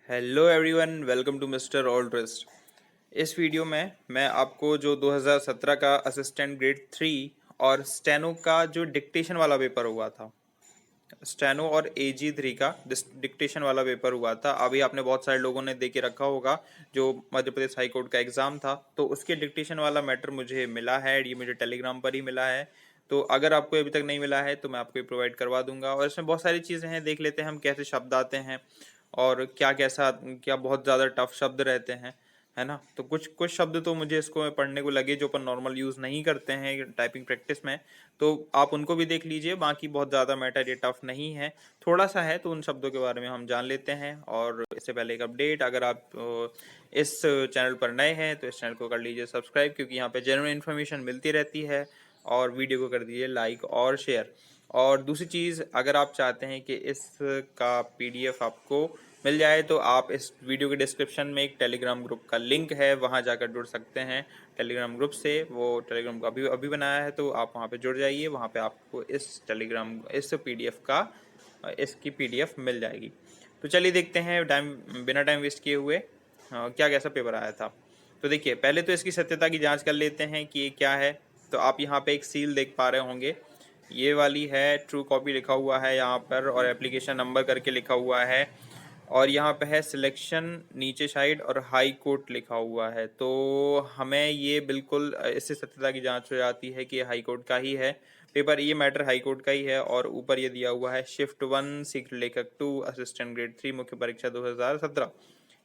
Hello everyone, welcome to Mister All Twist. इस video में मैं आपको जो 2017 का असिस्टेंट ग्रेड 3 और स्टेनो का जो डिक्टेशन वाला पेपर हुआ था, स्टेनो और AG3 का डिक्टेशन वाला पेपर हुआ था, अभी आपने बहुत सारे लोगों ने दे के रखा होगा। जो मध्य प्रदेश हाई कोर्ट का एग्ज़ाम था, तो उसके डिक्टेशन वाला मैटर मुझे मिला है। ये मुझे टेलीग्राम पर ही मिला है। तो अगर आपको अभी तक नहीं मिला है तो मैं आपको प्रोवाइड करवा दूंगा। और इसमें बहुत सारी चीज़ें हैं, देख लेते हैं हम कैसे शब्द आते हैं और क्या बहुत ज़्यादा टफ शब्द रहते हैं, है ना। तो कुछ कुछ शब्द तो मुझे इसको पढ़ने को लगे जो अपन नॉर्मल यूज़ नहीं करते हैं टाइपिंग प्रैक्टिस में, तो आप उनको भी देख लीजिए। बाकी बहुत ज़्यादा मैटर ये टफ नहीं है, थोड़ा सा है, तो उन शब्दों के बारे में हम जान लेते हैं। और इससे पहले एक अपडेट, अगर आप इस चैनल पर नए हैं तो इस चैनल को कर लीजिए सब्सक्राइब, क्योंकि यहाँ पे जेन्युइन इन्फॉर्मेशन मिलती रहती है। और वीडियो को कर दीजिए लाइक और शेयर। और दूसरी चीज़, अगर आप चाहते हैं कि इसका PDF आपको मिल जाए तो आप इस वीडियो के डिस्क्रिप्शन में एक टेलीग्राम ग्रुप का लिंक है, वहाँ जाकर जुड़ सकते हैं टेलीग्राम ग्रुप से। वो टेलीग्राम को अभी अभी बनाया है, तो आप वहाँ पे जुड़ जाइए। वहाँ पे आपको इस PDF का इसकी PDF मिल जाएगी। तो चलिए देखते हैं बिना टाइम वेस्ट किए हुए क्या कैसा पेपर आया था। तो देखिए, पहले तो इसकी सत्यता की जांच कर लेते हैं कि ये क्या है। तो आप यहाँ पे एक सील देख पा रहे होंगे, ये वाली है। ट्रू कॉपी लिखा हुआ है यहाँ पर और एप्लीकेशन नंबर करके लिखा हुआ है। और यहाँ पे है सिलेक्शन नीचे साइड और हाई कोर्ट लिखा हुआ है। तो हमें ये बिल्कुल इससे सत्यता की जांच हो जाती है कि हाई कोर्ट का ही है पेपर। ये मैटर हाई कोर्ट का ही है। और ऊपर ये दिया हुआ है शिफ्ट 1 शीघ्र लेखक 2 असिस्टेंट ग्रेड 3 मुख्य परीक्षा 2017।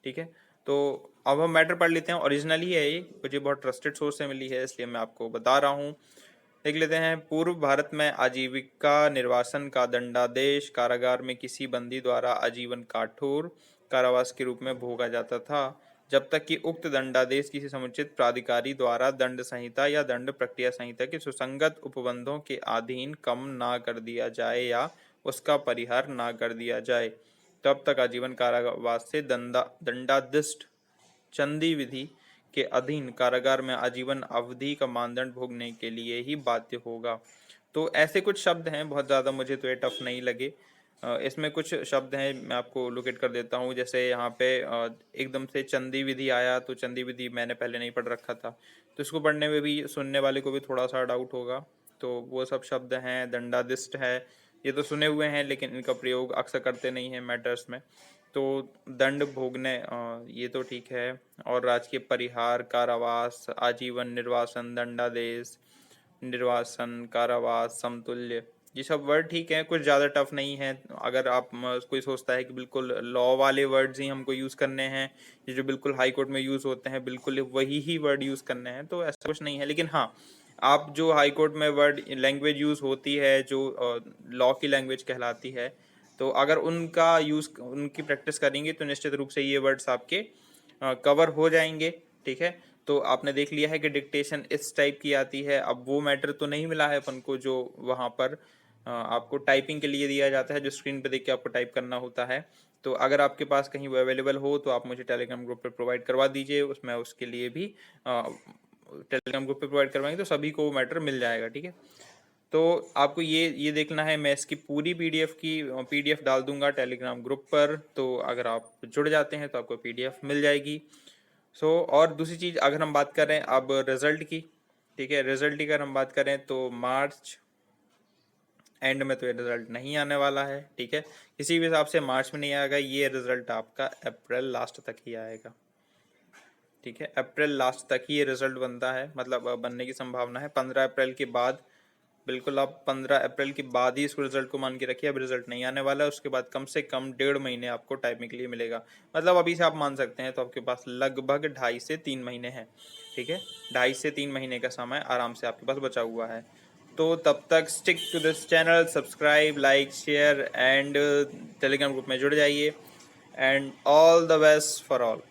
ठीक है, तो अब हम मैटर पढ़ लेते हैं। ओरिजिनल ही है ये, मुझे बहुत ट्रस्टेड सोर्स से मिली है, इसलिए मैं आपको बता रहा हूँ। देख लेते हैं। पूर्व भारत में आजीविका निर्वासन का दंडादेश कारागार में किसी बंदी द्वारा आजीवन कठोर कारावास के रूप में भोगा जाता था, जब तक कि उक्त दंडादेश किसी समुचित प्राधिकारी द्वारा दंड संहिता या दंड प्रक्रिया संहिता के सुसंगत उपबंधों के अधीन कम ना कर दिया जाए या उसका परिहार ना कर दिया जाए, तब तक आजीवन कारावास से दंडादिष्ट चंदी विधि के अधीन कारागार में आजीवन अवधि का मानदंड भोगने के लिए ही बाध्य होगा। तो ऐसे कुछ शब्द हैं, बहुत ज़्यादा मुझे तो ये टफ नहीं लगे। इसमें कुछ शब्द हैं, मैं आपको लोकेट कर देता हूँ। जैसे यहाँ पे एकदम से चंदी विधि आया, तो चंदी विधि मैंने पहले नहीं पढ़ रखा था, तो इसको पढ़ने में भी सुनने वाले को भी थोड़ा सा डाउट होगा। तो वो सब शब्द हैं। दंडादिष्ट है, ये तो सुने हुए हैं लेकिन इनका प्रयोग अक्सर करते नहीं हैं मैटर्स में। तो दंड भोगने, ये तो ठीक है। और राजकीय परिहार, कारावास, आजीवन निर्वासन, दंडादेश, निर्वासन, कारावास, समतुल्य, ये सब वर्ड ठीक है, कुछ ज़्यादा टफ नहीं है। अगर आप कोई सोचता है कि बिल्कुल लॉ वाले वर्ड्स ही हमको यूज़ करने हैं, ये जो बिल्कुल हाई कोर्ट में यूज़ होते हैं बिल्कुल वही ही वर्ड यूज़ करने हैं, तो ऐसा कुछ नहीं है। लेकिन हाँ, आप जो हाई कोर्ट में वर्ड लैंग्वेज यूज़ होती है जो लॉ की लैंग्वेज कहलाती है, तो अगर उनकी प्रैक्टिस करेंगे तो निश्चित रूप से ये वर्ड्स आपके कवर हो जाएंगे। ठीक है, तो आपने देख लिया है कि डिक्टेशन इस टाइप की आती है। अब वो मैटर तो नहीं मिला है अपन को जो वहाँ पर आपको टाइपिंग के लिए दिया जाता है, जो स्क्रीन पे देख के आपको टाइप करना होता है। तो अगर आपके पास कहीं वो अवेलेबल हो तो आप मुझे टेलीग्राम ग्रुप पर प्रोवाइड करवा दीजिए, उसमें उसके लिए भी टेलीग्राम ग्रुप पे प्रोवाइड करवाएंगे तो सभी को वो मैटर मिल जाएगा। ठीक है, तो आपको ये देखना है। मैं इसकी पूरी PDF डाल दूंगा टेलीग्राम ग्रुप पर, तो अगर आप जुड़ जाते हैं तो आपको PDF मिल जाएगी। और दूसरी चीज़, अगर हम बात करें अब रिजल्ट की, ठीक है, रिजल्ट की अगर हम बात करें तो मार्च एंड में तो ये रिजल्ट नहीं आने वाला है। ठीक है, किसी भी हिसाब से मार्च में नहीं आएगा, ये रिजल्ट आपका अप्रैल लास्ट तक ही आएगा। ठीक है, अप्रैल लास्ट तक ही ये रिजल्ट बनता है, मतलब बनने की संभावना है। 15 अप्रैल के बाद, बिल्कुल आप 15 अप्रैल के बाद ही इस रिजल्ट को मान के रखिए। अब रिजल्ट नहीं आने वाला है, उसके बाद कम से कम 1.5 महीने आपको टाइपिंग के लिए मिलेगा। मतलब अभी से आप मान सकते हैं तो आपके पास लगभग 2.5 से 3 महीने हैं। ठीक है, 2.5 से 3 महीने का समय आराम से आपके पास बचा हुआ है। तो तब तक stick to this channel, subscribe, like, share and Telegram group में जुड़ जाइए। And all the best for all.